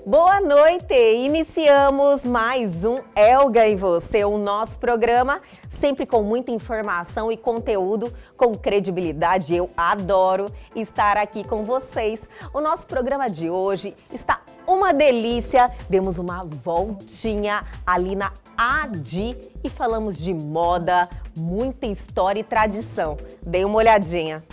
Boa noite! Iniciamos mais um Elga e Você, o nosso programa, sempre com muita informação e conteúdo, com credibilidade. Eu adoro estar aqui com vocês. O nosso programa de hoje está uma delícia. Demos uma voltinha ali na ADI e falamos de moda, muita história e tradição. Dê uma olhadinha.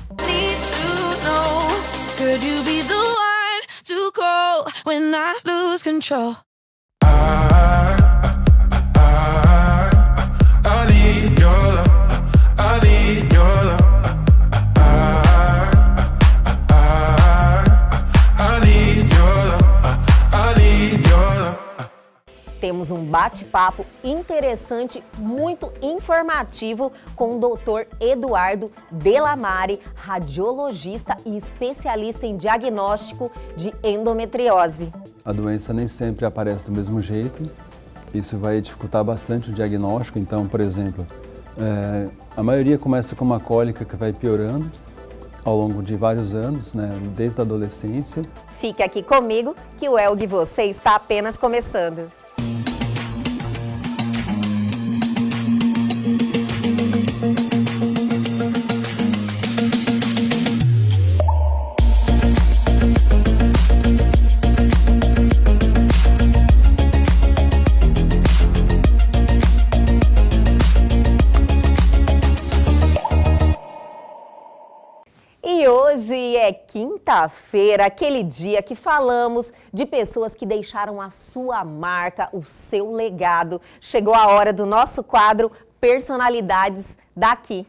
To call when I lose control. I need your love. I need your love. I need your love. I need your love. Temos um bate-papo interessante, muito informativo com o Dr. Eduardo Delamare, radiologista e especialista em diagnóstico de endometriose. A doença nem sempre aparece do mesmo jeito, isso vai dificultar bastante o diagnóstico. Então, por exemplo, a maioria começa com uma cólica que vai piorando ao longo de vários anos, desde a adolescência. Fique aqui comigo que o Elga e Você está apenas começando. E hoje é quinta-feira, aquele dia que falamos de pessoas que deixaram a sua marca, o seu legado. Chegou a hora do nosso quadro Personalidades daqui.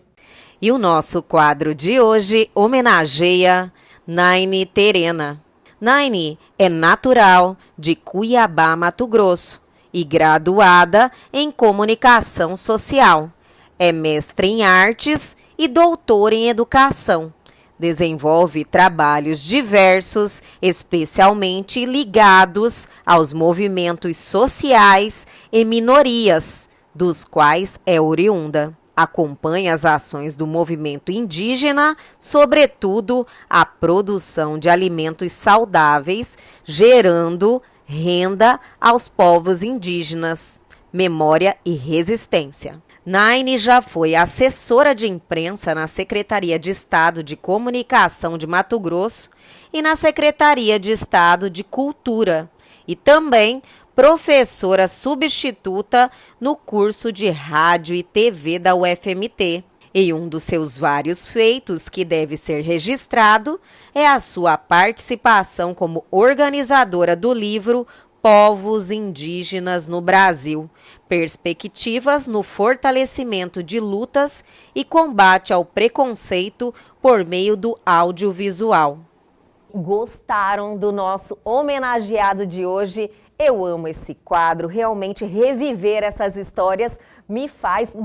E o nosso quadro de hoje homenageia Naine Terena. Naine é natural de Cuiabá, Mato Grosso e graduada em comunicação social. É mestre em artes e doutora em educação. Desenvolve trabalhos diversos, especialmente ligados aos movimentos sociais e minorias, dos quais é oriunda. Acompanha as ações do movimento indígena, sobretudo a produção de alimentos saudáveis, gerando renda aos povos indígenas, memória e resistência. Naine já foi assessora de imprensa na Secretaria de Estado de Comunicação de Mato Grosso e na Secretaria de Estado de Cultura e também professora substituta no curso de Rádio e TV da UFMT. E um dos seus vários feitos que deve ser registrado é a sua participação como organizadora do livro Povos Indígenas no Brasil, perspectivas no fortalecimento de lutas e combate ao preconceito por meio do audiovisual. Gostaram do nosso homenageado de hoje? Eu amo esse quadro, realmente reviver essas histórias nos faz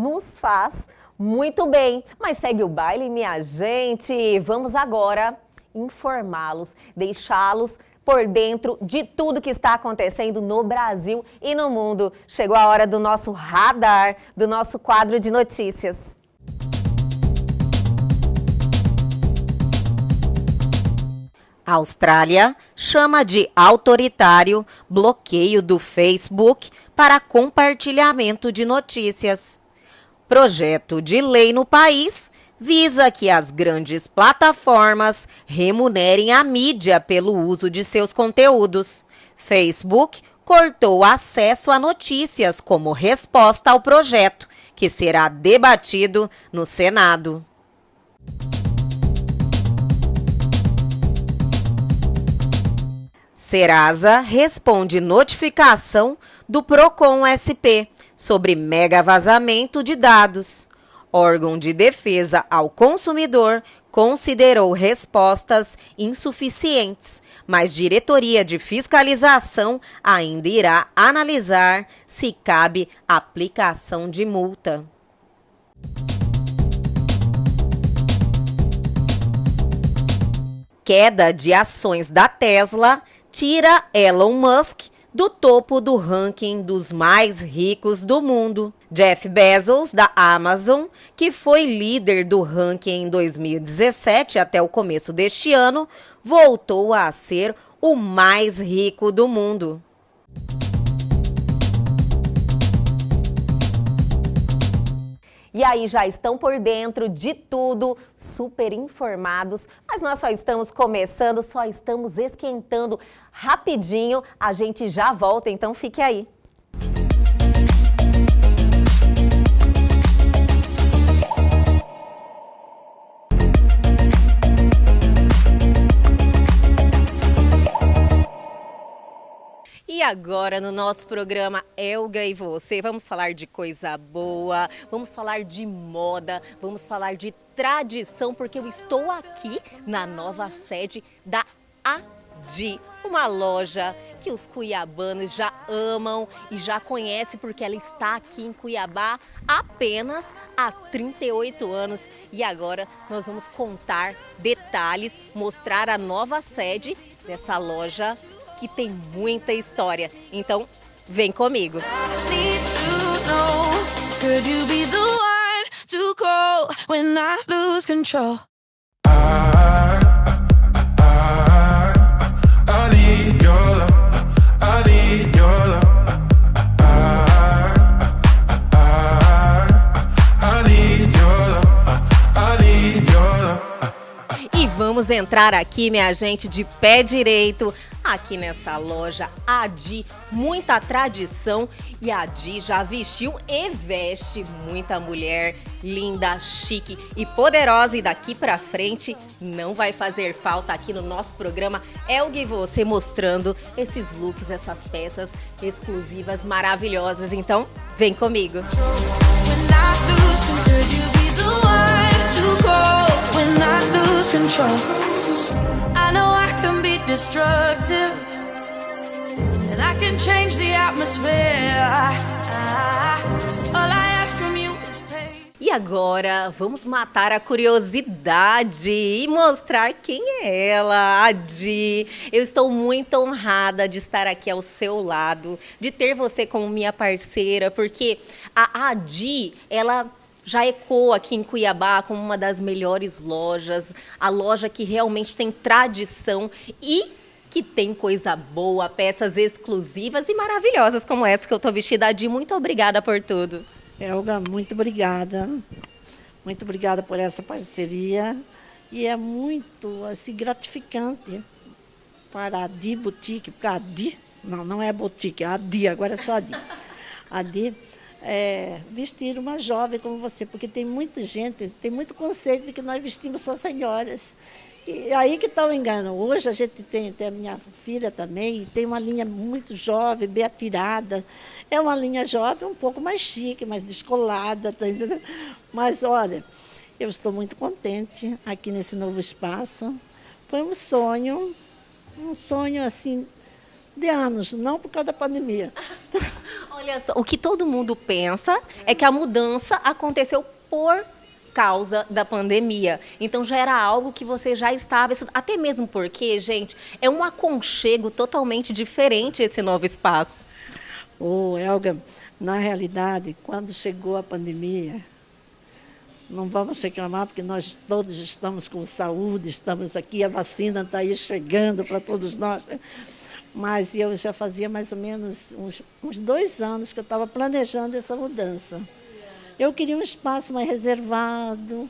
muito bem. Mas segue o baile, minha gente. Vamos agora informá-los, deixá-los por dentro de tudo que está acontecendo no Brasil e no mundo. Chegou a hora do nosso radar, do nosso quadro de notícias. A Austrália chama de autoritário bloqueio do Facebook para compartilhamento de notícias. Projeto de lei no país visa que as grandes plataformas remunerem a mídia pelo uso de seus conteúdos. Facebook cortou acesso a notícias como resposta ao projeto, que será debatido no Senado. Serasa responde notificação do Procon SP sobre mega vazamento de dados. Órgão de defesa ao consumidor considerou respostas insuficientes, mas diretoria de fiscalização ainda irá analisar se cabe aplicação de multa. Queda de ações da Tesla tira Elon Musk do topo do ranking dos mais ricos do mundo. Jeff Bezos, da Amazon, que foi líder do ranking em 2017 até o começo deste ano, voltou a ser o mais rico do mundo. E aí, já estão por dentro de tudo, super informados, mas nós só estamos começando, só estamos esquentando rapidinho. A gente já volta, então fique aí. E agora, no nosso programa Elga e Você, vamos falar de coisa boa, vamos falar de moda, vamos falar de tradição, porque eu estou aqui na nova sede da Adi, uma loja que os cuiabanos já amam e já conhecem, porque ela está aqui em Cuiabá apenas há 38 anos. E agora nós vamos contar detalhes, mostrar a nova sede dessa loja que tem muita história. Então, vem comigo. I need your love. I need your love. I need your love. I need your love. E vamos entrar aqui, minha gente, de pé direito, aqui nessa loja Adi, muita tradição, e a Adi já vestiu e veste muita mulher linda, chique e poderosa, e daqui pra frente não vai fazer falta aqui no nosso programa Elga e Você, mostrando esses looks, essas peças exclusivas maravilhosas. Então, vem comigo. I know I can be destructive, and I can change the atmosphere. All I ask from you is pay. E agora, vamos matar a curiosidade e mostrar quem é ela, a Adi. Eu estou muito honrada de estar aqui ao seu lado, de ter você como minha parceira, porque a Adi, ela já ecoa aqui em Cuiabá como uma das melhores lojas, a loja que realmente tem tradição e que tem coisa boa, peças exclusivas e maravilhosas como essa que eu estou vestida. Adi, muito obrigada por tudo. Elga, muito obrigada. Muito obrigada por essa parceria. E é muito assim, gratificante para a Adi Boutique, para a Adi, não é boutique, é a Adi, agora é só a Adi. A Adi, vestir uma jovem como você, porque tem muita gente, tem muito conceito de que nós vestimos só senhoras. E aí que está o engano. Hoje a gente tem a minha filha também, tem uma linha muito jovem, bem atirada. É uma linha jovem um pouco mais chique, mais descolada, tá entendendo? Mas, olha, eu estou muito contente aqui nesse novo espaço. Foi um sonho assim, de anos, não por causa da pandemia. Olha só, o que todo mundo pensa é que a mudança aconteceu por causa da pandemia. Então já era algo que você já estava estudando. Até mesmo porque, gente, é um aconchego totalmente diferente esse novo espaço. Elga, na realidade, quando chegou a pandemia, não vamos reclamar, porque nós todos estamos com saúde, estamos aqui, a vacina está aí chegando para todos nós, né? Mas eu já fazia mais ou menos uns 2 anos que eu estava planejando essa mudança. Eu queria um espaço mais reservado,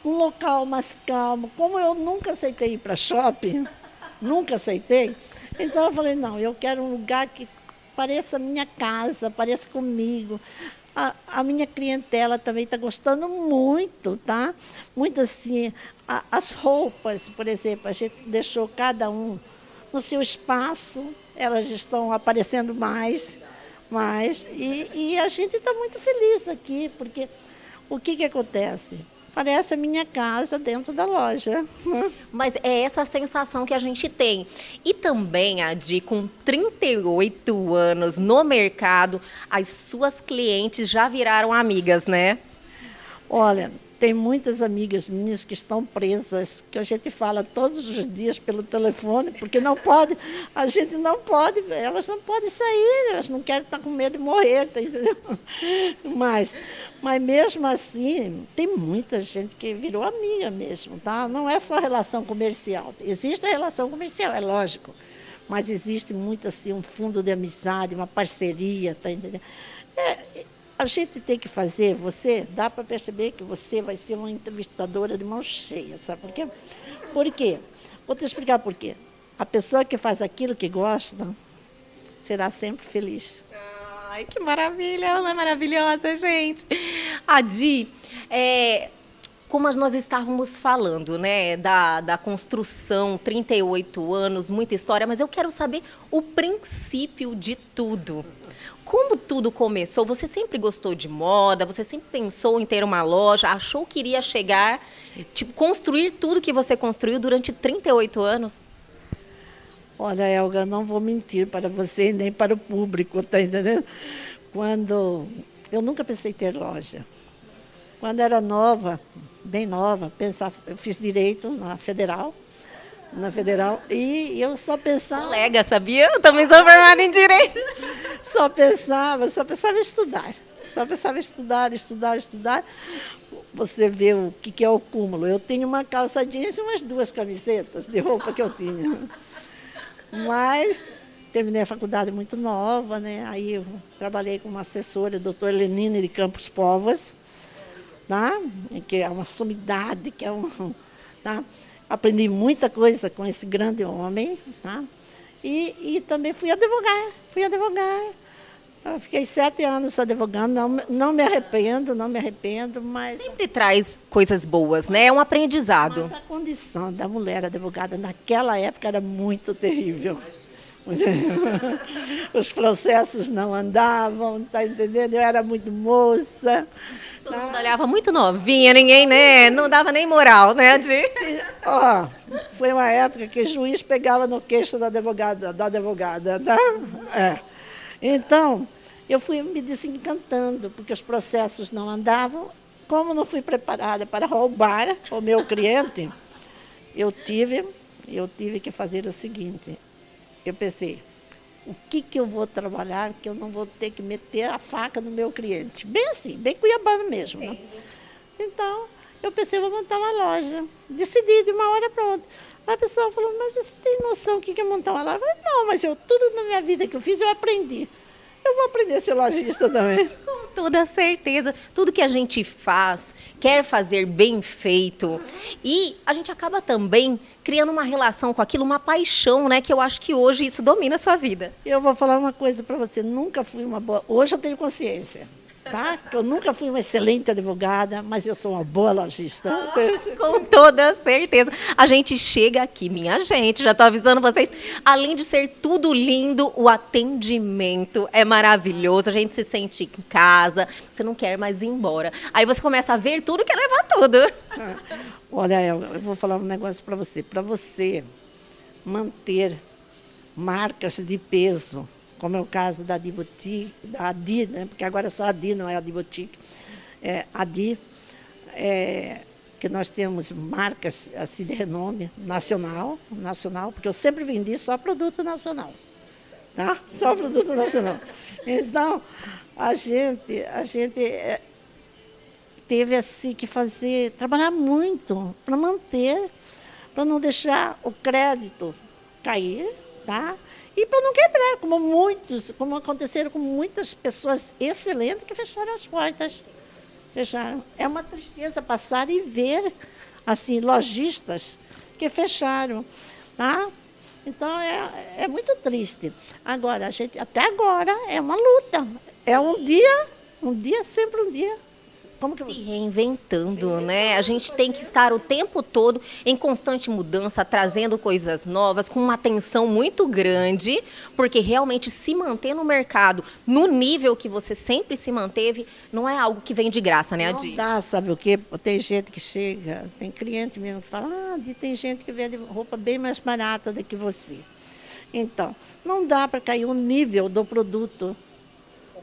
um local mais calmo. Como eu nunca aceitei ir para shopping, nunca aceitei, então eu falei, não, eu quero um lugar que pareça minha casa, pareça comigo. A minha clientela também está gostando muito, tá? Muito assim, as roupas, por exemplo, a gente deixou cada um no seu espaço, elas estão aparecendo mais, e a gente está muito feliz aqui, porque o que acontece? Parece a minha casa dentro da loja. Mas é essa sensação que a gente tem. E também, Adi, com 38 anos no mercado, as suas clientes já viraram amigas, né? Olha, tem muitas amigas minhas que estão presas, que a gente fala todos os dias pelo telefone, porque não pode, a gente não pode, elas não podem sair, elas não querem estar com medo de morrer, tá entendendo? Mas mesmo assim, tem muita gente que virou amiga mesmo, tá? Não é só relação comercial, existe a relação comercial, é lógico, mas existe muito assim um fundo de amizade, uma parceria, tá entendendo? A gente tem que fazer, dá para perceber que você vai ser uma entrevistadora de mão cheia, sabe por quê? Por quê? Vou te explicar por quê. A pessoa que faz aquilo que gosta será sempre feliz. Ai, que maravilha, ela é maravilhosa, gente. Adi, como nós estávamos falando, né, da construção, 38 anos, muita história, mas eu quero saber o princípio de tudo. Como tudo começou? Você sempre gostou de moda? Você sempre pensou em ter uma loja? Achou que iria chegar, tipo, construir tudo que você construiu durante 38 anos? Olha, Elga, não vou mentir para você nem para o público, tá entendendo? Eu nunca pensei em ter loja. Quando era nova, bem nova, eu fiz direito na Federal, e eu só pensava... Colega, sabia? Eu também sou formada em direito. Só pensava em estudar. Só pensava em estudar. Você vê o que é o cúmulo. Eu tenho uma calça jeans e umas 2 camisetas de roupa que eu tinha. Mas terminei a faculdade muito nova, né? Aí eu trabalhei como assessora, doutora Lenine de Campos Povas, tá? Que é uma sumidade, tá? Aprendi muita coisa com esse grande homem, tá? E também fui advogar. Eu fiquei 7 anos advogando, não me arrependo, mas... Sempre traz coisas boas, né? É um aprendizado. Mas a condição da mulher advogada naquela época era muito terrível. Os processos não andavam, tá entendendo? Eu era muito moça. Todo mundo olhava muito novinha, ninguém, né? Não dava nem moral, né, Adi? Foi uma época que o juiz pegava no queixo da advogada, tá? Então, eu fui me desencantando, porque os processos não andavam. Como não fui preparada para roubar o meu cliente, eu tive que fazer o seguinte. Eu pensei, o que eu vou trabalhar que eu não vou ter que meter a faca no meu cliente? Bem assim, bem cuiabano mesmo. Né? Então, eu pensei, vou montar uma loja. Decidi de uma hora para outra. A pessoa falou, mas você tem noção do que é montar uma loja? Eu falei, não, mas tudo na minha vida que eu fiz, eu aprendi. Eu vou aprender a ser lojista também. Com toda certeza. Tudo que a gente faz, quer fazer bem feito. E a gente acaba também criando uma relação com aquilo, uma paixão, né? Que eu acho que hoje isso domina a sua vida. Eu vou falar uma coisa para você. Nunca fui uma boa... Hoje eu tenho consciência. Tá? Eu nunca fui uma excelente advogada, mas eu sou uma boa lojista. Com toda certeza. A gente chega aqui, minha gente, já estou avisando vocês, além de ser tudo lindo, o atendimento é maravilhoso, a gente se sente em casa, você não quer mais ir embora. Aí você começa a ver tudo, quer levar tudo. Olha, eu vou falar um negócio para você. Para você manter marcas de peso, como é o caso da Adi Boutique, da Adi, né? Porque agora é só Adi, não é Adi Boutique. Adi, que nós temos marcas assim, de renome nacional, porque eu sempre vendi só produto nacional. Tá? Só produto nacional. Então, a gente teve assim, que trabalhar muito para manter, para não deixar o crédito cair, tá? E para não quebrar, como aconteceram com muitas pessoas excelentes que fecharam as portas. Fecharam. É uma tristeza passar e ver assim, lojistas que fecharam. Tá? Então, é muito triste. Agora, até agora, é uma luta. É um dia, sempre um dia. Se reinventando, né? A gente tem que estar o tempo todo em constante mudança, trazendo coisas novas, com uma atenção muito grande, porque realmente se manter no mercado, no nível que você sempre se manteve, não é algo que vem de graça, né, Adi? Não dá, sabe o quê? Tem gente que chega, tem cliente mesmo que fala, tem gente que vende roupa bem mais barata do que você. Então, não dá para cair o nível do produto.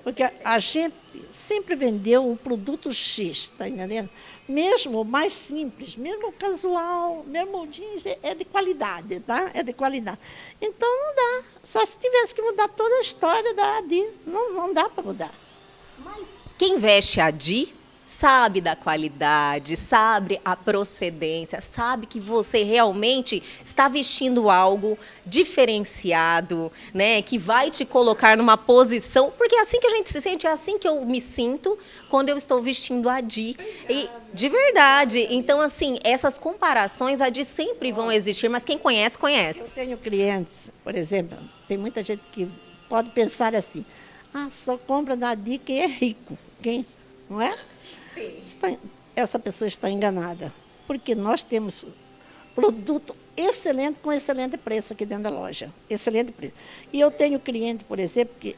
Porque a gente sempre vendeu um produto X, tá entendendo? Mesmo o mais simples, mesmo o casual, mesmo o jeans, é de qualidade, tá? É de qualidade. Então não dá. Só se tivesse que mudar toda a história da Adi. Não dá para mudar. Mas quem veste Adi sabe da qualidade, sabe a procedência, sabe que você realmente está vestindo algo diferenciado, né? Que vai te colocar numa posição, porque é assim que a gente se sente, é assim que eu me sinto quando eu estou vestindo a Di. E, de verdade. Então, assim, essas comparações, a Di, sempre vão existir, mas quem conhece, conhece. Eu tenho clientes, por exemplo, tem muita gente que pode pensar assim, só compra da Di quem é rico, quem, não é? Sim. Essa pessoa está enganada, porque nós temos produto excelente com excelente preço aqui dentro da loja, excelente preço. E eu tenho cliente, por exemplo, que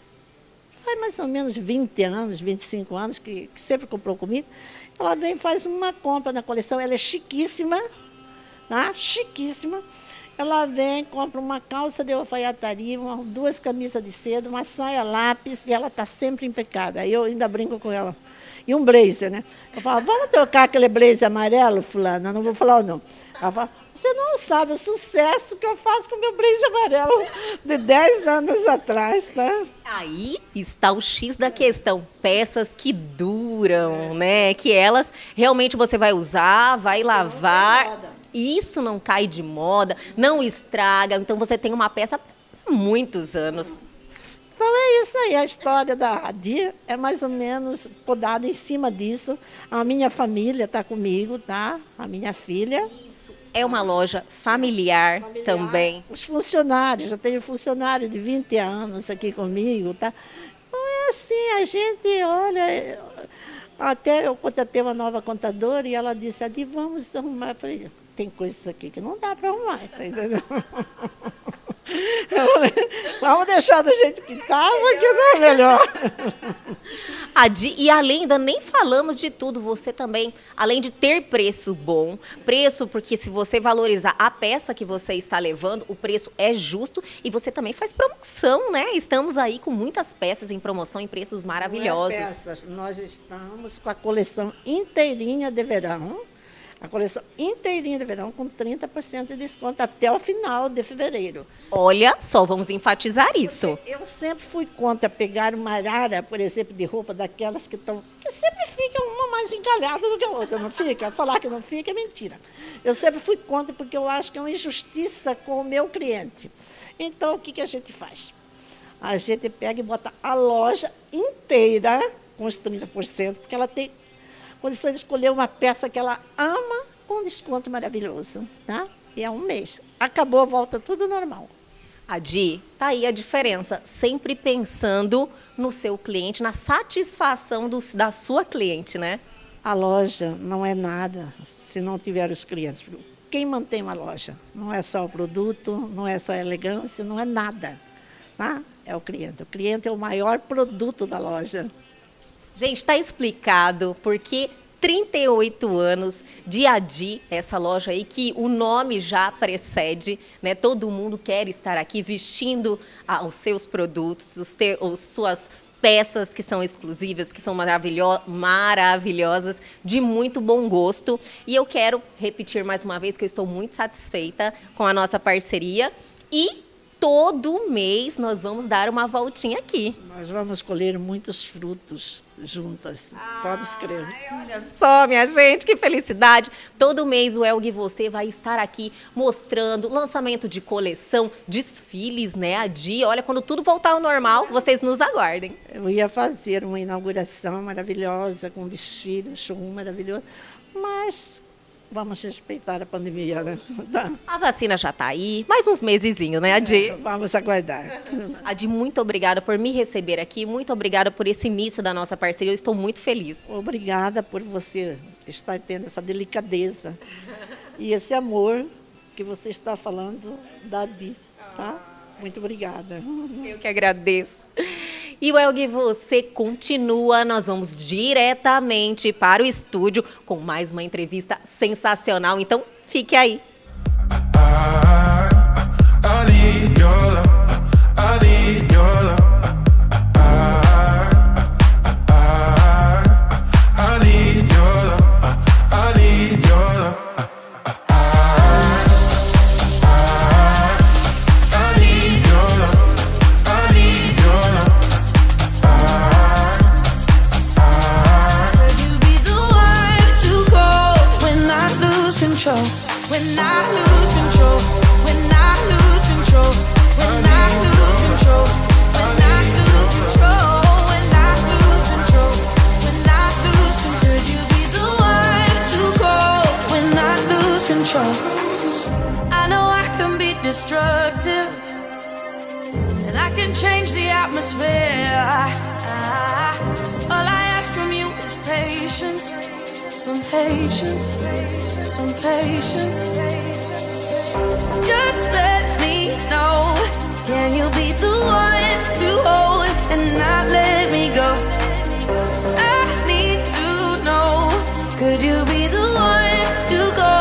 faz mais ou menos 20 anos, 25 anos, que sempre comprou comigo, ela vem e faz uma compra na coleção, ela é chiquíssima, tá? Chiquíssima. Ela vem, compra uma calça de alfaiataria, 2 camisas de seda, uma saia lápis, e ela está sempre impecável. Aí eu ainda brinco com ela. E um blazer, né? Eu falo, vamos trocar aquele blazer amarelo, fulana? Não vou falar o nome. Ela fala, você não sabe o sucesso que eu faço com o meu blazer amarelo de 10 anos atrás, tá? Aí está o X da questão. Peças que duram, né? Que elas realmente você vai usar, vai lavar. Isso não cai de moda, não estraga. Então você tem uma peça há muitos anos. Então é isso aí, a história da Di é mais ou menos podada em cima disso. A minha família está comigo, tá? A minha filha. É uma loja familiar também. Os funcionários, eu tenho funcionário de 20 anos aqui comigo, tá? Então é assim, a gente, olha, até eu contratei uma nova contadora e ela disse, Di, vamos arrumar. Eu falei, tem coisas aqui que não dá para arrumar, tá entendendo? Vamos deixar do jeito que está, porque não é melhor. A Di, e além, ainda nem falamos de tudo, você também, além de ter preço bom, preço porque se você valorizar a peça que você está levando, o preço é justo e você também faz promoção, né? Estamos aí com muitas peças em promoção em preços maravilhosos. Não é peças, nós estamos com a coleção inteirinha de verão. A coleção inteirinha de verão com 30% de desconto até o final de fevereiro. Olha só, vamos enfatizar isso. Eu sempre fui contra pegar uma arara, por exemplo, de roupa daquelas que sempre ficam uma mais encalhada do que a outra, não fica? Falar que não fica é mentira. Eu sempre fui contra porque eu acho que é uma injustiça com o meu cliente. Então, o que a gente faz? A gente pega e bota a loja inteira com os 30%, porque ela tem condição de escolher uma peça que ela ama com um desconto maravilhoso, tá? E é um mês. Acabou, volta tudo normal. A Di, tá aí a diferença, sempre pensando no seu cliente, na satisfação da sua cliente, né? A loja não é nada se não tiver os clientes. Quem mantém uma loja? Não é só o produto, não é só a elegância, não é nada, tá? É o cliente. O cliente é o maior produto da loja. Gente, está explicado porque 38 anos de A Di, essa loja aí que o nome já precede, né? Todo mundo quer estar aqui vestindo os seus produtos, as suas peças que são exclusivas, que são maravilhosas, de muito bom gosto. E eu quero repetir mais uma vez que eu estou muito satisfeita com a nossa parceria e todo mês nós vamos dar uma voltinha aqui. Nós vamos colher muitos frutos juntas, pode escrever. Olha só, minha gente, que felicidade. Todo mês o Elg Você vai estar aqui mostrando lançamento de coleção, desfiles, né, a Di. Olha, quando tudo voltar ao normal, vocês nos aguardem. Eu ia fazer uma inauguração maravilhosa, com um desfile, um show maravilhoso, mas vamos respeitar a pandemia, né? A vacina já está aí, mais uns mesezinhos, né, Di? Vamos aguardar. A Di, muito obrigada por me receber aqui, muito obrigada por esse início da nossa parceria, eu estou muito feliz. Obrigada por você estar tendo essa delicadeza e esse amor que você está falando da Di, tá? Muito obrigada. Eu que agradeço. E o Elg Você continua, nós vamos diretamente para o estúdio com mais uma entrevista sensacional, então fique aí. I need your love. I need your love. I need your love. I need your love. I need your love. I need your love. Would you be the atmosphere. All I ask from you is patience, some patience, some patience. Just let me know, can you be the one to hold and not let me go? I need to know, could you be the one to go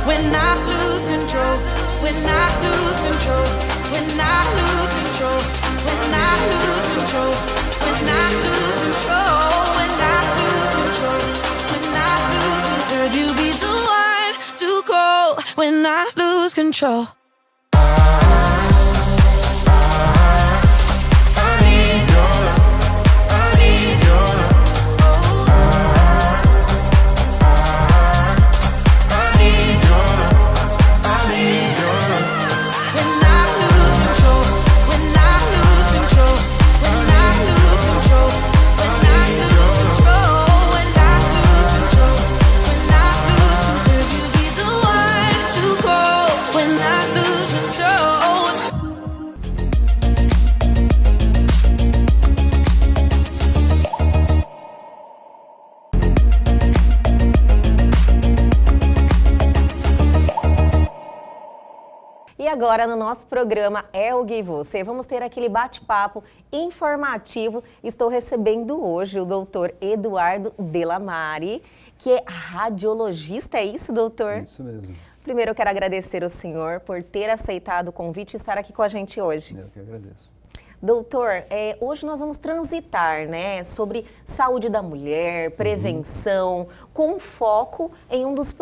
when I lose control? When I lose control, when I lose control, when I lose control, when I lose control, when I lose control, when I lose control. Could you be the one to go when I lose control? E agora no nosso programa Elgue e Você, vamos ter aquele bate-papo informativo. Estou recebendo hoje o doutor Eduardo Delamare, que é radiologista, é isso, doutor? Isso mesmo. Primeiro eu quero agradecer ao senhor por ter aceitado o convite e estar aqui com a gente hoje. Eu que agradeço. Doutor, hoje nós vamos transitar, né, sobre saúde da mulher, prevenção, com foco em um dos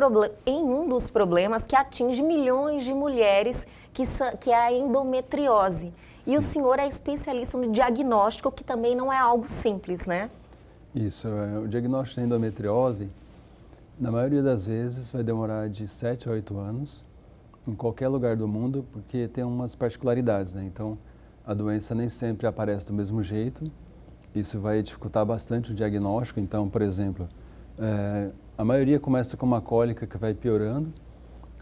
problemas que atinge milhões de mulheres, que é a endometriose. Sim. E o senhor é especialista no diagnóstico, que também não é algo simples, né? Isso, o diagnóstico da endometriose, na maioria das vezes, vai demorar de 7 a 8 anos, em qualquer lugar do mundo, porque tem umas particularidades, né? Então, a doença nem sempre aparece do mesmo jeito, isso vai dificultar bastante o diagnóstico. Então, por exemplo, a maioria começa com uma cólica que vai piorando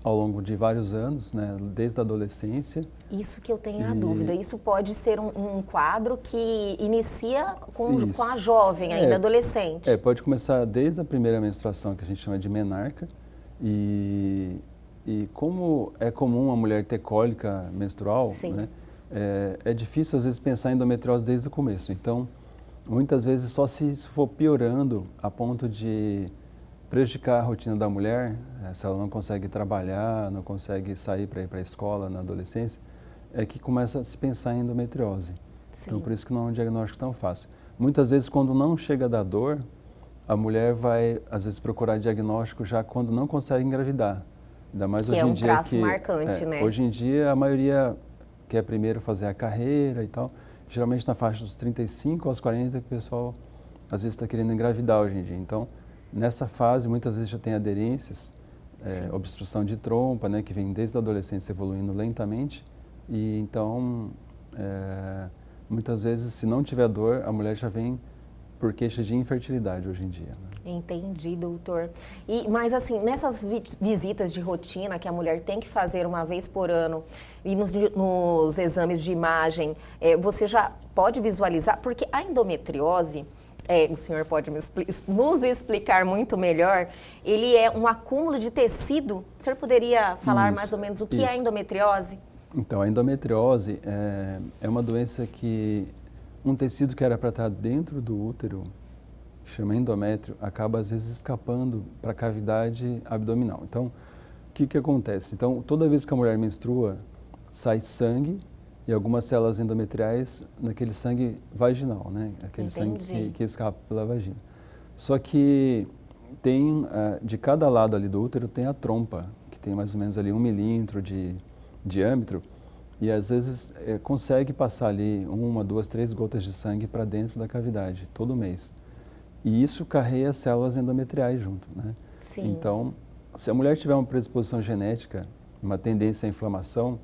ao longo de vários anos, né, desde a adolescência. Isso que eu tenho a dúvida, isso pode ser um quadro que inicia com a jovem, ainda adolescente. Pode começar desde a primeira menstruação, que a gente chama de menarca, e como é comum a mulher ter cólica menstrual, né, é difícil, às vezes, pensar em endometriose desde o começo. Então, muitas vezes, só se isso for piorando a ponto de prejudicar a rotina da mulher, se ela não consegue trabalhar, não consegue sair para ir para a escola na adolescência, é que começa a se pensar em endometriose. Sim. Então, por isso que não é um diagnóstico tão fácil. Muitas vezes, quando não chega a dar dor, a mulher vai, às vezes, procurar diagnóstico já quando não consegue engravidar. Ainda mais que hoje em dia. Que é um traço marcante, né? Hoje em dia, a maioria quer primeiro fazer a carreira e tal. Geralmente na faixa dos 35 aos 40 o pessoal às vezes está querendo engravidar hoje em dia. Então, nessa fase, muitas vezes já tem aderências, obstrução de trompa, né, que vem desde a adolescência evoluindo lentamente. E então, muitas vezes, se não tiver dor, a mulher já vem por queixa de infertilidade hoje em dia. Né? Entendi, doutor. Mas assim, nessas visitas de rotina que a mulher tem que fazer uma vez por ano e nos exames de imagem, você já pode visualizar, porque a endometriose, o senhor pode nos explicar muito melhor, ele é um acúmulo de tecido. O senhor poderia falar mais ou menos o que é a endometriose? Então, a endometriose é uma doença que um tecido que era para estar dentro do útero, que chama endométrio, acaba às vezes escapando para a cavidade abdominal. Então, o que acontece? Então, toda vez que a mulher menstrua, sai sangue e algumas células endometriais naquele sangue vaginal, né? Aquele sangue que escapa pela vagina. Só que tem, de cada lado ali do útero, tem a trompa, que tem mais ou menos ali 1 milímetro de diâmetro, e às vezes consegue passar ali 1, 2, 3 gotas de sangue para dentro da cavidade, todo mês. E isso carrega células endometriais junto, né? Sim. Então, se a mulher tiver uma predisposição genética, uma tendência à inflamação,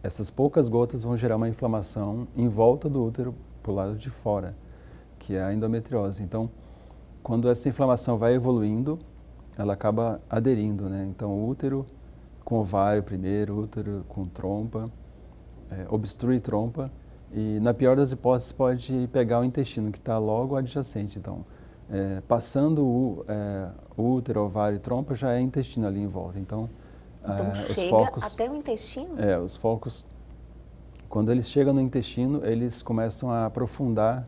essas poucas gotas vão gerar uma inflamação em volta do útero, para o lado de fora, que é a endometriose. Então, quando essa inflamação vai evoluindo, ela acaba aderindo, né? Então, o útero com ovário primeiro, útero com trompa, obstrui trompa, E na pior das hipóteses pode pegar o intestino, que está logo adjacente. Então, passando o útero, ovário e trompa, já é intestino ali em volta. Então os chega focos, até o intestino? os focos, quando eles chegam no intestino, eles começam a aprofundar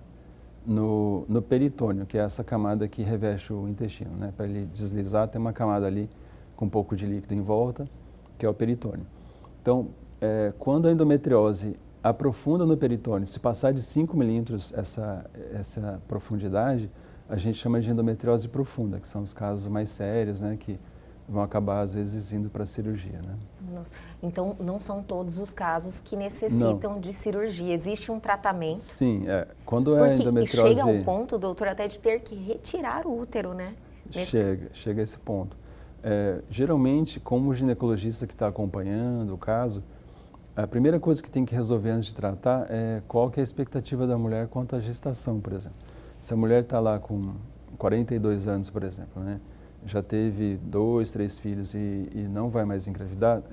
no peritônio, que é essa camada que reveste o intestino, né? Para ele deslizar, tem uma camada ali com um pouco de líquido em volta, que é o peritônio. Então, quando a endometriose aprofunda no peritônio, se passar de 5 milímetros essa profundidade, a gente chama de endometriose profunda, que são os casos mais sérios, né, que vão acabar, às vezes, indo para a cirurgia, né? Nossa. Então, não são todos os casos que necessitam de cirurgia. Existe um tratamento? Sim, quando é Porque endometriose... chega ao ponto, doutor, até de ter que retirar o útero, né? Chega a esse ponto. Geralmente, como o ginecologista que está acompanhando o caso, a primeira coisa que tem que resolver antes de tratar é qual que é a expectativa da mulher quanto à gestação, por exemplo. Se a mulher está lá com 42 anos, por exemplo, né, já teve 2, 3 filhos e não vai mais engravidar,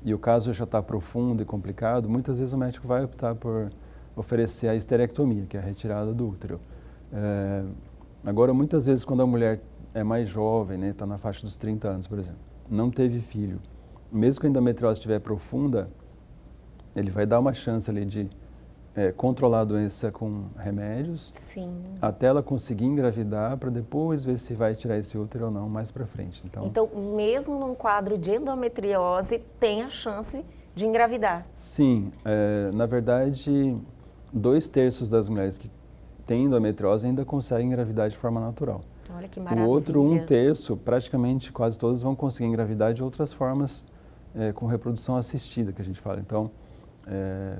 e o caso já está profundo e complicado, muitas vezes o médico vai optar por oferecer a histerectomia, que é a retirada do útero. Agora, muitas vezes, quando a mulher é mais jovem, né, está na faixa dos 30 anos, por exemplo, não teve filho, mesmo que a endometriose estiver profunda, ele vai dar uma chance ali de controlar a doença com remédios, Sim. até ela conseguir engravidar, para depois ver se vai tirar esse útero ou não mais para frente. Então, mesmo num quadro de endometriose, tem a chance de engravidar? Sim. Na verdade, 2/3 das mulheres que têm endometriose ainda conseguem engravidar de forma natural. Olha que maravilha. O outro 1/3, praticamente quase todas vão conseguir engravidar de outras formas, com reprodução assistida, que a gente fala. Então,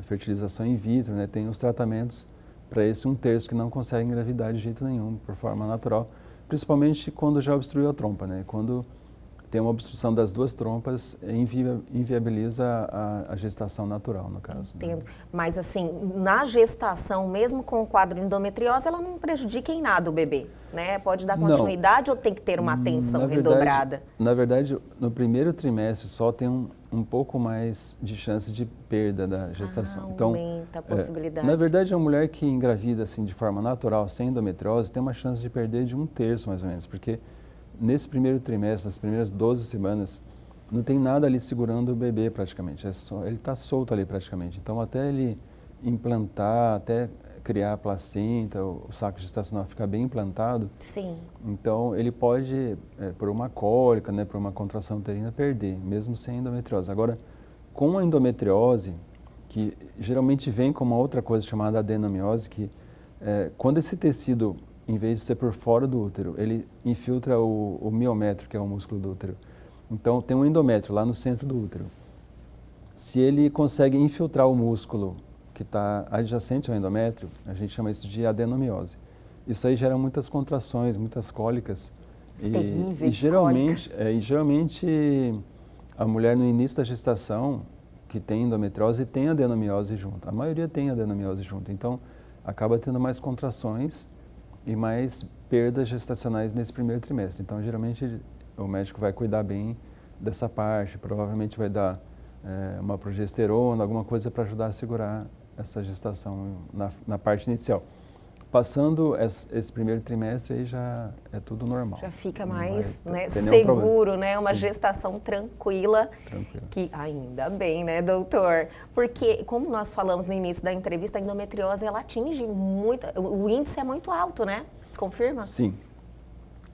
fertilização in vitro, né? Tem os tratamentos para esse 1/3 que não consegue engravidar de jeito nenhum, por forma natural, principalmente quando já obstruiu a trompa, né? Quando tem uma obstrução das duas trompas, inviabiliza a gestação natural, no caso. Entendo. Né? Mas assim, na gestação, mesmo com o quadro de endometriose, ela não prejudica em nada o bebê, né? Pode dar continuidade ou tem que ter uma atenção redobrada? Na verdade, no primeiro trimestre só tem um pouco mais de chance de perda da gestação. Então, aumenta a possibilidade. Na verdade, a mulher que engravida assim de forma natural, sem endometriose, tem uma chance de perder de 1/3 mais ou menos, porque nesse primeiro trimestre, nas primeiras 12 semanas, não tem nada ali segurando o bebê praticamente, ele está solto ali praticamente. Então, até ele implantar, até criar a placenta, o saco gestacional ficar bem implantado, Sim. então ele pode, por uma cólica, né, por uma contração uterina, perder, mesmo sem endometriose. Agora, com a endometriose, que geralmente vem com uma outra coisa chamada adenomiose, que quando esse tecido, em vez de ser por fora do útero, ele infiltra o miométrio, que é o músculo do útero. Então, tem um endométrio lá no centro do útero. Se ele consegue infiltrar o músculo que está adjacente ao endométrio, a gente chama isso de adenomiose. Isso aí gera muitas contrações, muitas cólicas. Terríveis geralmente, geralmente, a mulher no início da gestação, que tem endometriose, tem adenomiose junto. A maioria tem adenomiose junto. Então, acaba tendo mais contrações e mais perdas gestacionais nesse primeiro trimestre. Então, geralmente, o médico vai cuidar bem dessa parte, provavelmente vai dar uma progesterona, alguma coisa para ajudar a segurar essa gestação na parte inicial. Passando esse primeiro trimestre, aí já é tudo normal. Já fica mais seguro, problema. Né? Uma Sim. gestação tranquila. Que ainda bem, né, doutor? Porque, como nós falamos no início da entrevista, a endometriose, ela atinge muito, o índice é muito alto, né? Confirma? Sim.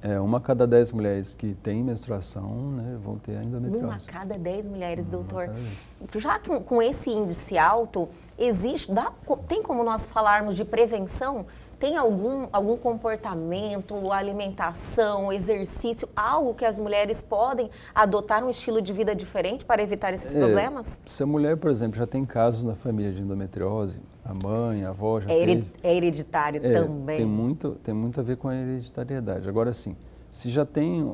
1 a cada 10 mulheres que têm menstruação, né, vão ter a endometriose. 1 a cada 10 mulheres, doutor. 10. Já com esse índice alto, tem como nós falarmos de prevenção? Tem algum comportamento, alimentação, exercício, algo que as mulheres podem adotar um estilo de vida diferente para evitar esses problemas? Se a mulher, por exemplo, já tem casos na família de endometriose, a mãe, a avó já teve... É hereditário também. Tem muito a ver com a hereditariedade. Agora, sim, se já tem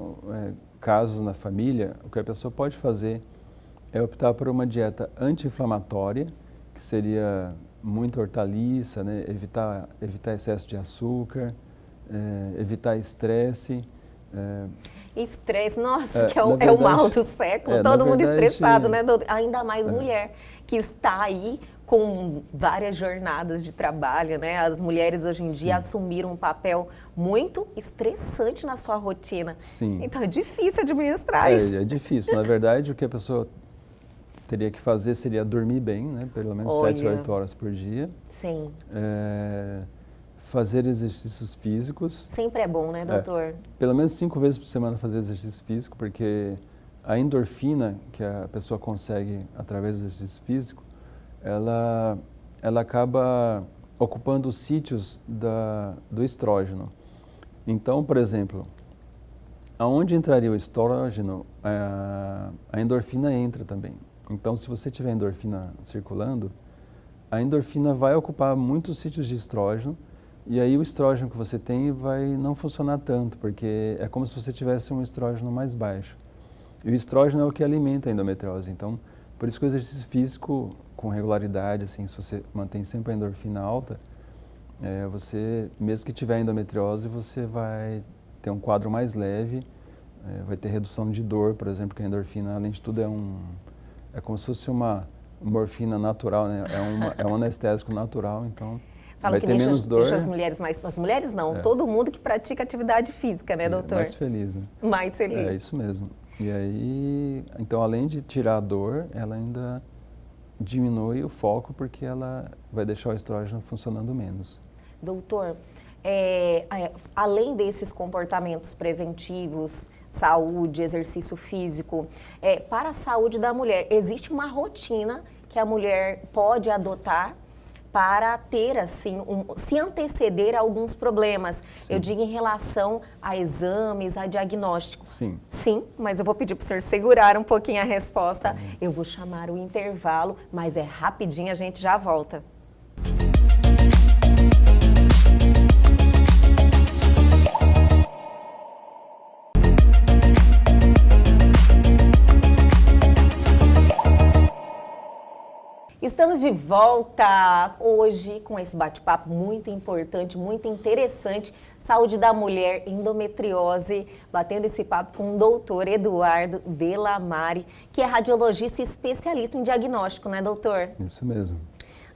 casos na família, o que a pessoa pode fazer é optar por uma dieta anti-inflamatória, que seria muita hortaliça, né? evitar excesso de açúcar, evitar estresse. Estresse, nossa, que é o mal do século. Todo mundo estressado, né, doutor? Ainda mais mulher, que está aí com várias jornadas de trabalho, né? As mulheres hoje em dia assumiram um papel muito estressante na sua rotina. Sim. Então é difícil administrar isso. É difícil. Na verdade, o que a pessoa teria que fazer seria dormir bem, né? Pelo menos 7 ou 8 horas por dia. Sim. Fazer exercícios físicos. Sempre é bom, né, doutor? Pelo menos 5 vezes por semana fazer exercício físico, porque a endorfina que a pessoa consegue através do exercício físico, ela acaba ocupando os sítios do estrógeno. Então, por exemplo, aonde entraria o estrógeno, a endorfina entra também. Então, se você tiver endorfina circulando, a endorfina vai ocupar muitos sítios de estrógeno, e aí o estrógeno que você tem vai não funcionar tanto, porque é como se você tivesse um estrógeno mais baixo. E o estrógeno é o que alimenta a endometriose. Então, por isso que o exercício físico com regularidade, assim, se você mantém sempre a endorfina alta, você, mesmo que tiver endometriose, você vai ter um quadro mais leve, vai ter redução de dor, por exemplo, que a endorfina, além de tudo, é como se fosse uma morfina natural, né? É um anestésico natural, então Fala vai que ter menos dor. deixa as mulheres mais... As mulheres não, todo mundo que pratica atividade física, né, doutor? Mais feliz, né? Mais feliz. É isso mesmo. E aí, então, além de tirar a dor, ela ainda diminui o foco, porque ela vai deixar o estrógeno funcionando menos. Doutor, além desses comportamentos preventivos, saúde, exercício físico, para a saúde da mulher, existe uma rotina que a mulher pode adotar para ter, assim, se anteceder a alguns problemas. Sim. Eu digo em relação a exames, a diagnóstico. Sim. Sim, mas eu vou pedir para o senhor segurar um pouquinho a resposta. Eu vou chamar o intervalo, mas é rapidinho, a gente já volta. Estamos de volta hoje com esse bate-papo muito importante, muito interessante. Saúde da mulher, endometriose, batendo esse papo com o doutor Eduardo Delamare, que é radiologista e especialista em diagnóstico, né, doutor? Isso mesmo.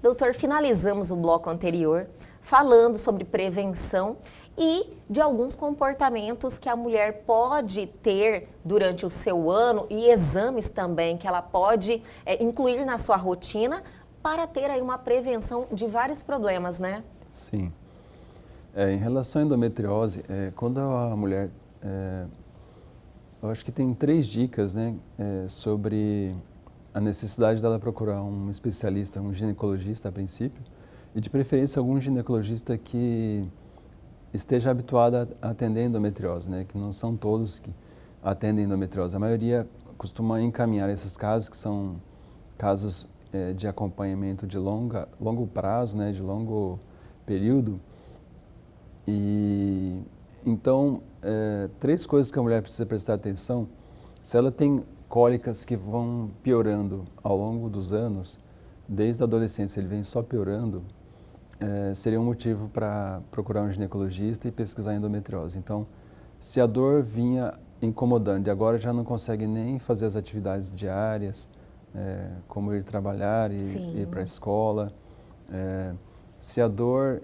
Doutor, finalizamos o bloco anterior falando sobre prevenção e de alguns comportamentos que a mulher pode ter durante o seu ano e exames também que ela pode incluir na sua rotina para ter aí uma prevenção de vários problemas, né? Sim. Em relação à endometriose, quando a mulher... eu acho que tem 3 dicas, né, sobre a necessidade dela procurar um especialista, um ginecologista a princípio, e de preferência algum ginecologista que esteja habituado a atender endometriose, né? Que não são todos que atendem endometriose. A maioria costuma encaminhar esses casos, que são casos de acompanhamento de longo prazo, né? De longo período. E então, 3 coisas que a mulher precisa prestar atenção. Se ela tem cólicas que vão piorando ao longo dos anos, desde a adolescência ele vem só piorando, seria um motivo para procurar um ginecologista e pesquisar endometriose. Então, se a dor vinha incomodando e agora já não consegue nem fazer as atividades diárias, como ir trabalhar e ir para a escola, se a dor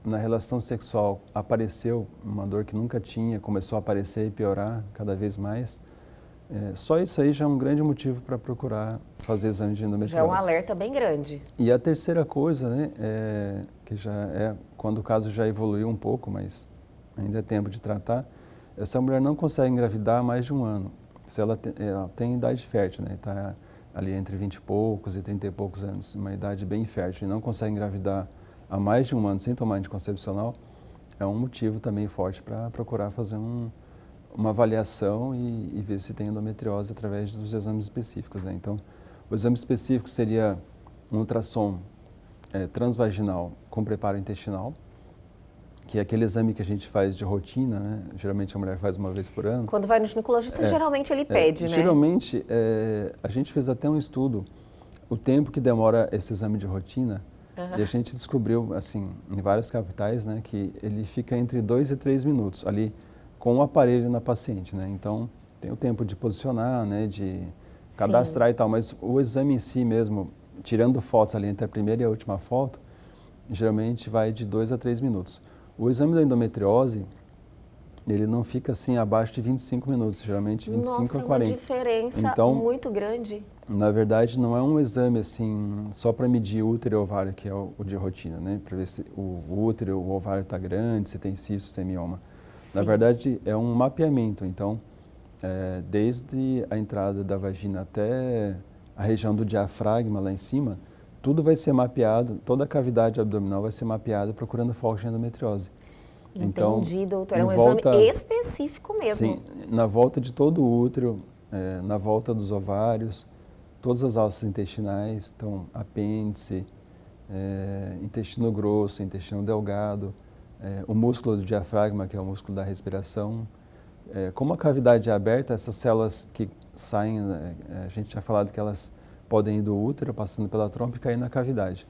na relação sexual apareceu, uma dor que nunca tinha, começou a aparecer e piorar cada vez mais, só isso aí já é um grande motivo para procurar fazer exame de endometriose. Já é um alerta bem grande. E a terceira coisa, né, que já é quando o caso já evoluiu um pouco, mas ainda é tempo de tratar, essa mulher não consegue engravidar há mais de um ano. Se ela tem idade fértil, né, está ali entre 20 e poucos e 30 e poucos anos, uma idade bem fértil, e não consegue engravidar há mais de um ano sem tomar anticoncepcional, é um motivo também forte para procurar fazer uma avaliação e ver se tem endometriose através dos exames específicos, né? Então, o exame específico seria um ultrassom transvaginal com preparo intestinal, que é aquele exame que a gente faz de rotina, né? Geralmente a mulher faz uma vez por ano. Quando vai no ginecologista, geralmente ele pede, né? Geralmente, a gente fez até um estudo, o tempo que demora esse exame de rotina, e a gente descobriu, assim, em várias capitais, né, que ele fica entre 2 e 3 minutos ali, com o aparelho na paciente, né? Então, tem o tempo de posicionar, né, de cadastrar e tal, mas o exame em si mesmo, tirando fotos ali entre a primeira e a última foto, geralmente vai de 2 a 3 minutos. O exame da endometriose, ele não fica assim abaixo de 25 minutos, geralmente 25 Nossa, a 40. uma diferença Então, muito grande. na verdade, não é um exame assim só para medir útero e ovário, que é o de rotina, né? Para ver se o útero, o ovário está grande, se tem cisto, se tem mioma. Na Sim. verdade, é um mapeamento. Então, desde a entrada da vagina até a região do diafragma lá em cima, tudo vai ser mapeado, toda a cavidade abdominal vai ser mapeada procurando focos de endometriose. Entendi, doutor. É em um volta- exame específico mesmo. Sim, na volta de todo o útero, na volta dos ovários, todas as alças intestinais, então apêndice, intestino grosso, intestino delgado, o músculo do diafragma, que é o músculo da respiração. Como a cavidade é aberta, essas células que saem, a gente tinha falado que elas podem ir do útero, passando pela trompa e cair na cavidade.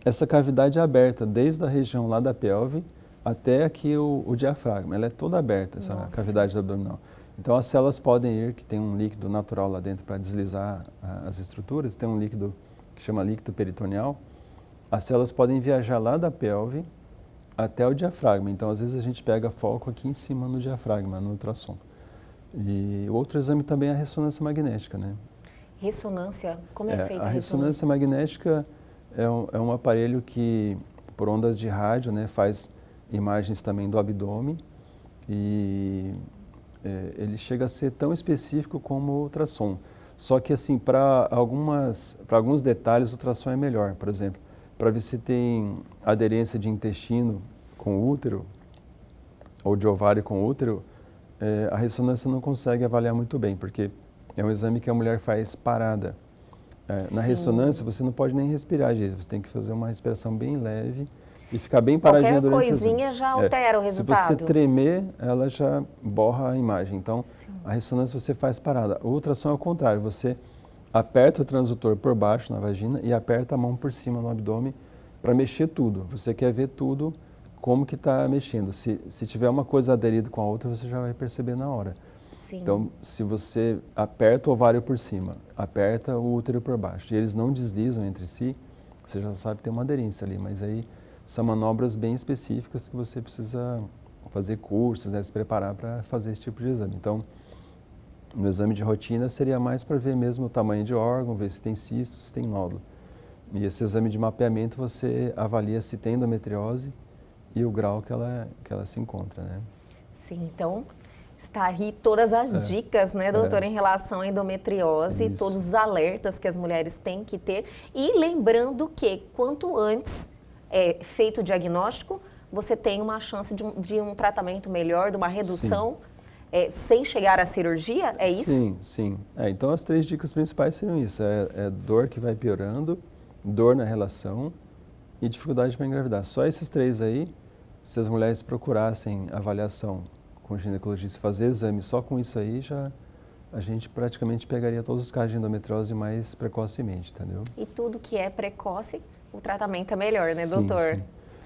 Essa cavidade é aberta desde a região lá da pelve até aqui o diafragma. Ela é toda aberta, essa Nossa. cavidade abdominal. Então as células podem ir, que tem um líquido natural lá dentro para deslizar as estruturas, tem um líquido que chama líquido peritoneal. As células podem viajar lá da pelve até o diafragma. Então às vezes a gente pega foco aqui em cima no diafragma, no ultrassom. E outro exame também é a ressonância magnética, né? Ressonância? Como é feita A ressonância magnética é um aparelho que, por ondas de rádio, né, faz imagens também do abdômen e ele chega a ser tão específico como o ultrassom. Só que, assim, para alguns detalhes, o ultrassom é melhor. Por exemplo, para ver se tem aderência de intestino com útero ou de ovário com útero, a ressonância não consegue avaliar muito bem, porque é um exame que a mulher faz parada. Na ressonância, você não pode nem respirar direito, você tem que fazer uma respiração bem leve e ficar bem paradinha Qualquer durante o coisinha exame. já altera o resultado. Se você tremer, ela já borra a imagem. Então, a ressonância você faz parada. O ultrassom é o contrário, você aperta o transdutor por baixo na vagina e aperta a mão por cima no abdômen para mexer tudo. Você quer ver tudo como que está mexendo. Se tiver uma coisa aderida com a outra, você já vai perceber na hora. Sim. Então, se você aperta o ovário por cima, aperta o útero por baixo, e eles não deslizam entre si, você já sabe que tem uma aderência ali, mas aí são manobras bem específicas que você precisa fazer cursos, né, se preparar para fazer esse tipo de exame. Então, no exame de rotina seria mais para ver mesmo o tamanho de órgão, ver se tem cisto, se tem nódulo. E esse exame de mapeamento você avalia se tem endometriose e o grau que ela se encontra, né? Sim, então está aí todas as dicas, né, doutora, em relação à endometriose, Isso. todos os alertas que as mulheres têm que ter. E lembrando que quanto antes é feito o diagnóstico, você tem uma chance de um tratamento melhor, de uma redução, sem chegar à cirurgia, é isso? Sim, sim. Então as 3 dicas principais seriam isso, dor que vai piorando, dor na relação e dificuldade para engravidar. Só esses 3 aí, se as mulheres procurassem avaliação com o ginecologista, fazer exame só com isso aí, a gente praticamente pegaria todos os casos de endometriose mais precocemente, entendeu? E tudo que é precoce, o tratamento é melhor, né, Sim, doutor? sim.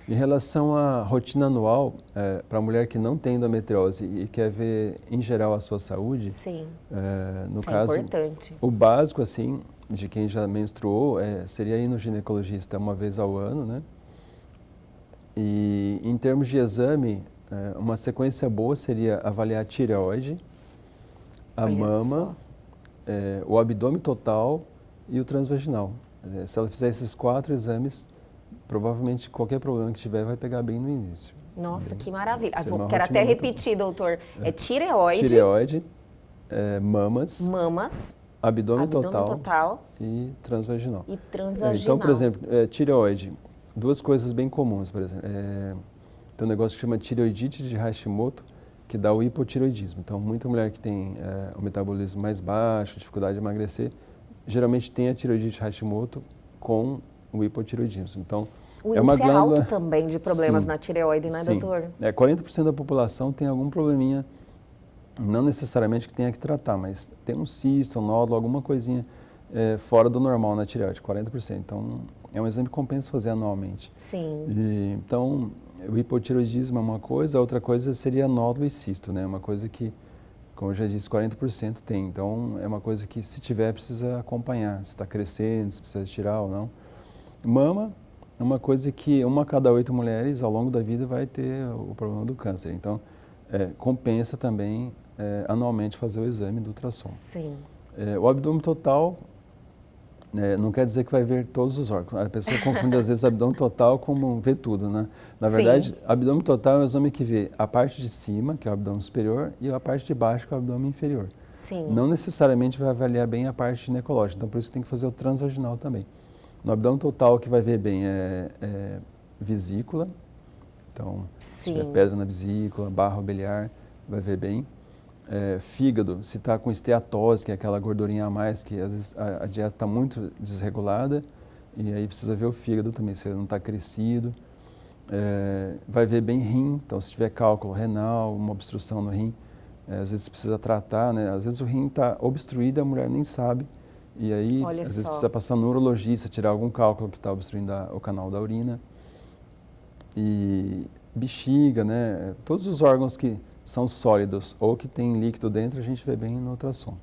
Em relação à rotina anual, para a mulher que não tem endometriose e quer ver, em geral, a sua saúde, Sim, no é caso, importante. o básico, assim, de quem já menstruou, seria ir no ginecologista uma vez ao ano, né? E em termos de exame, uma sequência boa seria avaliar a tireoide, a Olha mama, o abdômen total e o transvaginal. Se ela fizer esses 4 exames, provavelmente qualquer problema que tiver vai pegar bem no início. Nossa, que maravilha. Seria uma Quero rotina até muito repetir, doutor. É tireoide, Tireoide, mamas, mamas, abdômen total total e transvaginal. e transvaginal. Então, por exemplo, tireoide, 2 coisas bem comuns, por exemplo. Tem um negócio que chama tireoidite de Hashimoto, que dá o hipotireoidismo. Então, muita mulher que tem o metabolismo mais baixo, dificuldade de emagrecer, geralmente tem a tireoidite de Hashimoto com o hipotireoidismo. Então, O é uma índice glândula... alto também de problemas Sim, na tireoide, né, sim. doutor? 40% da população tem algum probleminha, não necessariamente que tenha que tratar, mas tem um cisto, um nódulo, alguma coisinha fora do normal na tireoide, 40%. Então, é um exame que compensa fazer anualmente. Sim. Então, o hipotireoidismo é uma coisa, a outra coisa seria nódulo e cisto, né? Uma coisa que como eu já disse, 40% tem. Então, é uma coisa que, se tiver, precisa acompanhar. Se está crescendo, se precisa tirar ou não. Mama é uma coisa que 1 a cada 8 mulheres, ao longo da vida, vai ter o problema do câncer. Então, compensa também, anualmente, fazer o exame do ultrassom. Sim. O abdômen total não quer dizer que vai ver todos os órgãos. A pessoa confunde, às vezes, abdômen total como ver tudo, né? Na verdade, abdômen total é o exame que vê a parte de cima, que é o abdômen superior, e a parte de baixo, que é o abdômen inferior. Sim. Não necessariamente vai avaliar bem a parte ginecológica, então por isso tem que fazer o transvaginal também. No abdômen total, o que vai ver bem é vesícula, então, se tiver pedra na vesícula, barro biliar, vai ver bem. Fígado, se está com esteatose, que é aquela gordurinha a mais, que às vezes a dieta está muito desregulada, e aí precisa ver o fígado também, se ele não está crescido. Vai ver bem rim, então se tiver cálculo renal, uma obstrução no rim, às vezes precisa tratar, né? Às vezes o rim está obstruído e a mulher nem sabe, e aí Olha às vezes só. precisa passar no urologista, tirar algum cálculo que está obstruindo o canal da urina. E bexiga, né? Todos os órgãos que são sólidos ou que tem líquido dentro, a gente vê bem no ultrassom.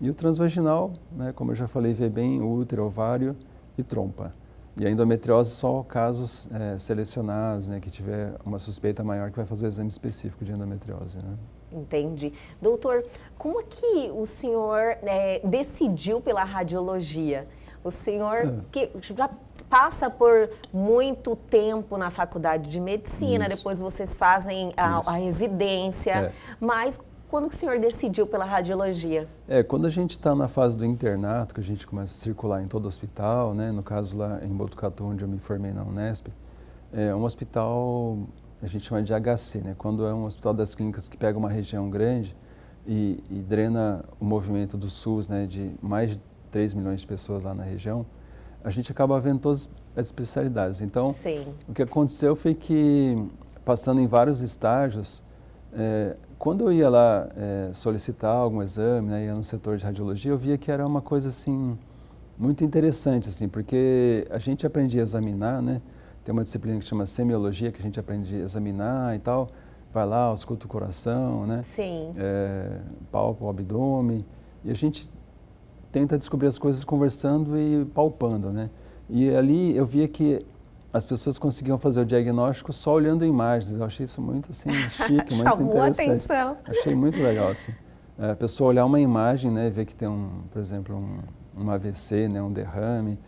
E o transvaginal, né, como eu já falei, vê bem útero, ovário e trompa. E a endometriose só casos selecionados, né, que tiver uma suspeita maior, que vai fazer o exame específico de endometriose. Né? Entendi. Doutor, como é que o senhor decidiu pela radiologia? O senhor que já passa por muito tempo na faculdade de medicina, Isso. depois vocês fazem a residência, mas quando que o senhor decidiu pela radiologia? Quando a gente está na fase do internato, que a gente começa a circular em todo o hospital, né, no caso lá em Botucatu, onde eu me formei na Unesp, é um hospital, a gente chama de HC, né, quando é um hospital das clínicas que pega uma região grande e drena o movimento do SUS, né, de mais de 3 milhões de pessoas lá na região, a gente acaba vendo todas as especialidades. Então, o que aconteceu foi que, passando em vários estágios, quando eu ia lá solicitar algum exame, né, ia no setor de radiologia, eu via que era uma coisa assim muito interessante, assim, porque a gente aprendia a examinar, né? Tem uma disciplina que chama semiologia, que a gente aprende a examinar e tal. Vai lá, ausculta o coração, né? Sim. Palpa o abdômen, e a gente tenta descobrir as coisas conversando e palpando, né? E ali eu via que as pessoas conseguiam fazer o diagnóstico só olhando imagens. Eu achei isso muito assim chique, muito Chamou interessante. atenção. Achei muito legal assim. A pessoa olhar uma imagem, né, ver que tem por exemplo, um AVC, né, um derrame,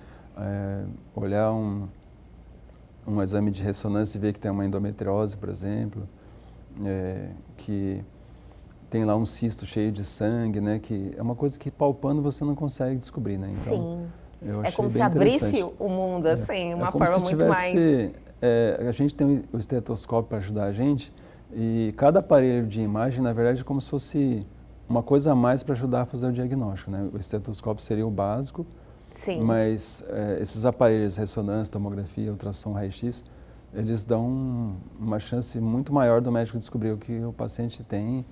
olhar um exame de ressonância e ver que tem uma endometriose, por exemplo, que tem lá um cisto cheio de sangue, né, que é uma coisa que palpando você não consegue descobrir, né? Então, sim. Eu achei como bem se abrisse interessante. o mundo, assim, uma como forma se muito mais... a gente tem o estetoscópio para ajudar a gente, e cada aparelho de imagem, na verdade, é como se fosse uma coisa a mais para ajudar a fazer o diagnóstico, né? O estetoscópio seria o básico, Sim. mas esses aparelhos, ressonância, tomografia, ultrassom, raio-x, eles dão uma chance muito maior do médico descobrir o que o paciente tem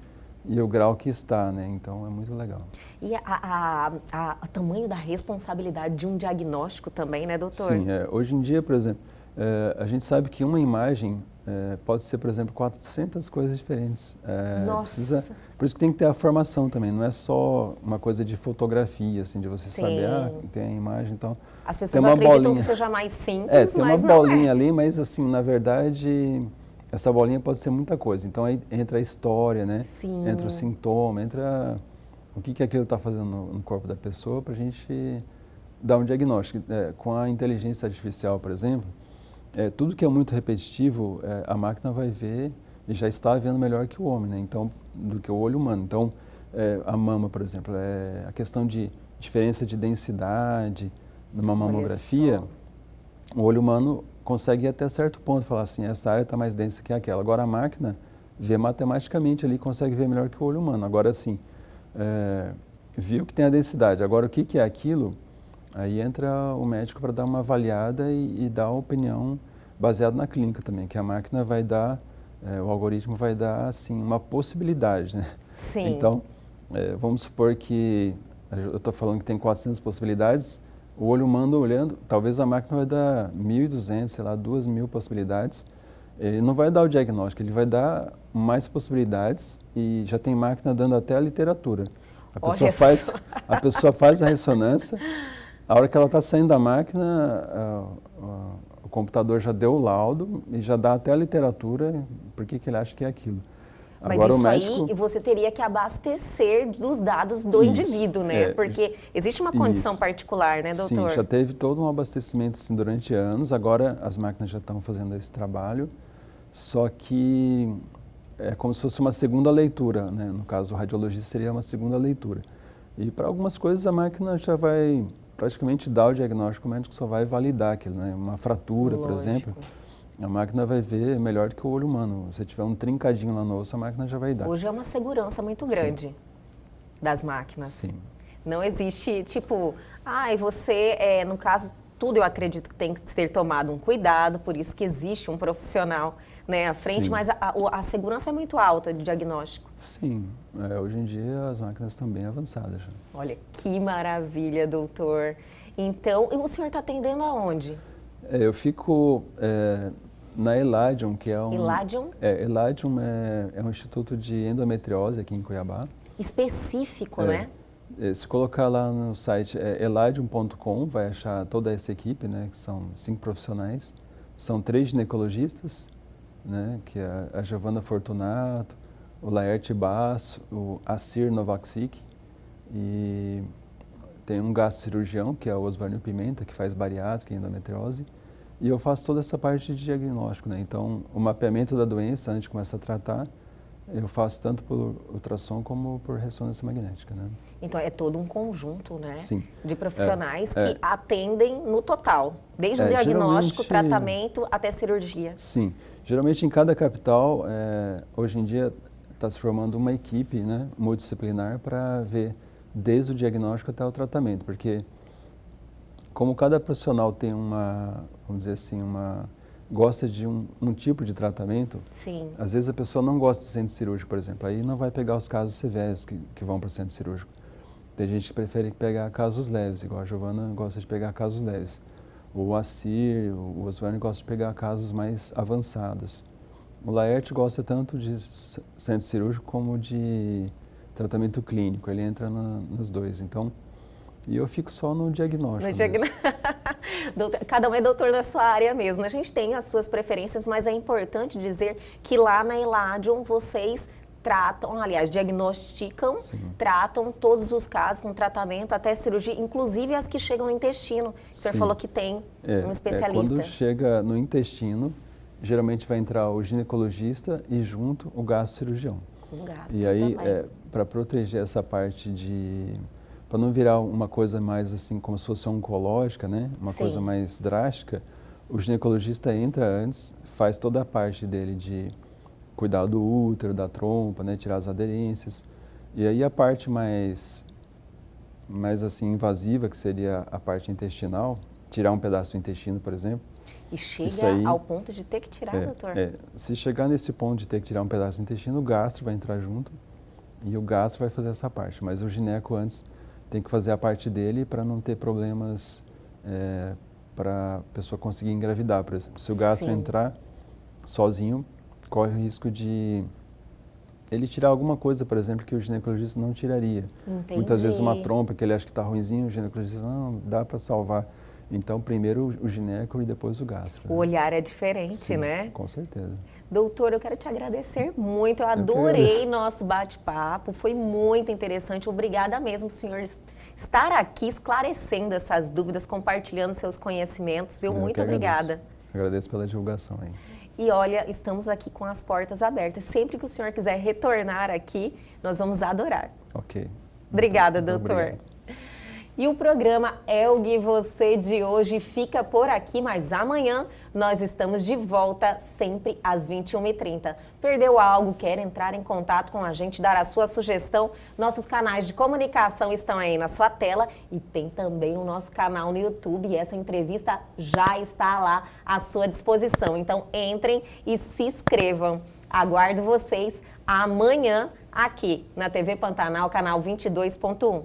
e o grau que está, né? Então é muito legal. E o tamanho da responsabilidade de um diagnóstico também, né, doutor? Sim, hoje em dia, por exemplo, a gente sabe que uma imagem pode ser, por exemplo, 400 coisas diferentes. Nossa! Por isso que tem que ter a formação também, não é só uma coisa de fotografia, assim, de você saber, tem a imagem, então... As pessoas tem uma acreditam bolinha. que seja mais simples, tem mas uma bolinha ali, mas assim, na verdade, essa bolinha pode ser muita coisa. Então aí entra a história, né? Sim. Entra o sintoma, entra o que aquilo está fazendo no corpo da pessoa para a gente dar um diagnóstico. Com a inteligência artificial, por exemplo, tudo que é muito repetitivo, a máquina vai ver e já está vendo melhor que o homem, né? Então, do que o olho humano. Então, a mama, por exemplo, a questão de diferença de densidade numa mamografia, o olho humano consegue ir até certo ponto, falar assim, essa área está mais densa que aquela. Agora a máquina vê matematicamente ali, consegue ver melhor que o olho humano. Agora sim, viu que tem a densidade. Agora o que é aquilo? Aí entra o médico para dar uma avaliada e dar uma opinião baseada na clínica também, que a máquina vai dar, o algoritmo vai dar assim uma possibilidade, né? Sim. Então, vamos supor que eu estou falando que tem 400 possibilidades, o olho humano olhando, talvez a máquina vai dar 1.200, sei lá, 2.000 possibilidades, Ele não vai dar o diagnóstico, ele vai dar mais possibilidades e já tem máquina dando até a literatura. A pessoa faz a ressonância, a hora que ela está saindo da máquina, o computador já deu o laudo e já dá até a literatura, por que ele acha que é aquilo. Mas Agora, isso o médico... aí você teria que abastecer dos dados do indivíduo, né? Porque existe uma condição particular, né, doutor? Sim, já teve todo um abastecimento assim, durante anos, agora as máquinas já estão fazendo esse trabalho, só que é como se fosse uma segunda leitura, né? No caso, o radiologista seria uma segunda leitura. E para algumas coisas a máquina já vai praticamente dar o diagnóstico, o médico só vai validar aquilo, né? Uma fratura, por exemplo. A máquina vai ver melhor do que o olho humano. Se tiver um trincadinho lá no osso, a máquina já vai dar. Hoje é uma segurança muito grande das máquinas. Sim. Não existe, tipo, e você, no caso, tudo eu acredito que tem que ser tomado um cuidado, por isso que existe um profissional, né, à frente, Sim. mas a segurança é muito alta de diagnóstico. Sim, hoje em dia as máquinas estão bem avançadas já. Olha, que maravilha, doutor. Então, e o senhor está atendendo aonde? Eu fico na Eladium, que é um... Eladium? Eladium é um instituto de endometriose aqui em Cuiabá. Específico, né? Se colocar lá no site eladium.com, vai achar toda essa equipe, né, que são 5 profissionais. São 3 ginecologistas, né, que é a Giovana Fortunato, o Laerte Basso, o Assir Novaksic, e tem um gastrocirurgião, que é o Osvânio Pimenta, que faz bariátrica e endometriose, e eu faço toda essa parte de diagnóstico, né? Então, o mapeamento da doença, antes de começar a tratar, eu faço tanto por ultrassom como por ressonância magnética, né? Então, é todo um conjunto, né? Sim. De profissionais que atendem no total, desde o diagnóstico, tratamento até cirurgia. Sim. Geralmente, em cada capital, hoje em dia, está se formando uma equipe, né, multidisciplinar para ver desde o diagnóstico até o tratamento, porque como cada profissional tem vamos dizer assim, gosta de um tipo de tratamento, Sim. Às vezes a pessoa não gosta de centro cirúrgico, por exemplo, aí não vai pegar os casos severos que vão para o centro cirúrgico. Tem gente que prefere pegar casos leves, igual a Giovana gosta de pegar casos leves. O Assir, o Osvânio gosta de pegar casos mais avançados. O Laerte gosta tanto de centro cirúrgico como de tratamento clínico, ele entra nos dois. Então, e eu fico só no diagnóstico. Cada um é doutor na sua área mesmo. A gente tem as suas preferências, mas é importante dizer que lá na Eladium vocês tratam, aliás, diagnosticam, tratam todos os casos com tratamento, até cirurgia, inclusive as que chegam no intestino. O senhor falou que tem um especialista. Quando chega no intestino, geralmente vai entrar o ginecologista e junto o gastrocirurgião. E aí, para proteger essa parte para não virar uma coisa mais assim, como se fosse oncológica, né? Uma coisa mais drástica, o ginecologista entra antes, faz toda a parte dele de cuidar do útero, da trompa, né? Tirar as aderências. E aí a parte mais assim, invasiva, que seria a parte intestinal, tirar um pedaço do intestino, por exemplo. E chega ao ponto de ter que tirar, doutor? Se chegar nesse ponto de ter que tirar um pedaço do intestino, o gastro vai entrar junto e o gastro vai fazer essa parte. Mas o gineco antes tem que fazer a parte dele para não ter problemas para a pessoa conseguir engravidar, por exemplo. Se o gastro entrar sozinho, corre o risco de ele tirar alguma coisa, por exemplo, que o ginecologista não tiraria. Entendi. Muitas vezes uma trompa que ele acha que está ruinzinho, o ginecologista não, dá para salvar. Então, primeiro o gineco e depois o gastro. O olhar é diferente, né? Com certeza. Doutor, eu quero te agradecer muito. Eu adorei nosso bate-papo. Foi muito interessante. Obrigada mesmo, senhor, estar aqui esclarecendo essas dúvidas, compartilhando seus conhecimentos. Viu? Muito obrigada. Agradeço pela divulgação aí. E olha, estamos aqui com as portas abertas. Sempre que o senhor quiser retornar aqui, nós vamos adorar. Ok. Obrigada, doutor. Obrigado. E o programa Elgue Você de hoje fica por aqui, mas amanhã nós estamos de volta, sempre às 21h30. Perdeu algo, quer entrar em contato com a gente, dar a sua sugestão? Nossos canais de comunicação estão aí na sua tela e tem também o nosso canal no YouTube e essa entrevista já está lá à sua disposição. Então entrem e se inscrevam. Aguardo vocês amanhã aqui na TV Pantanal, canal 22.1.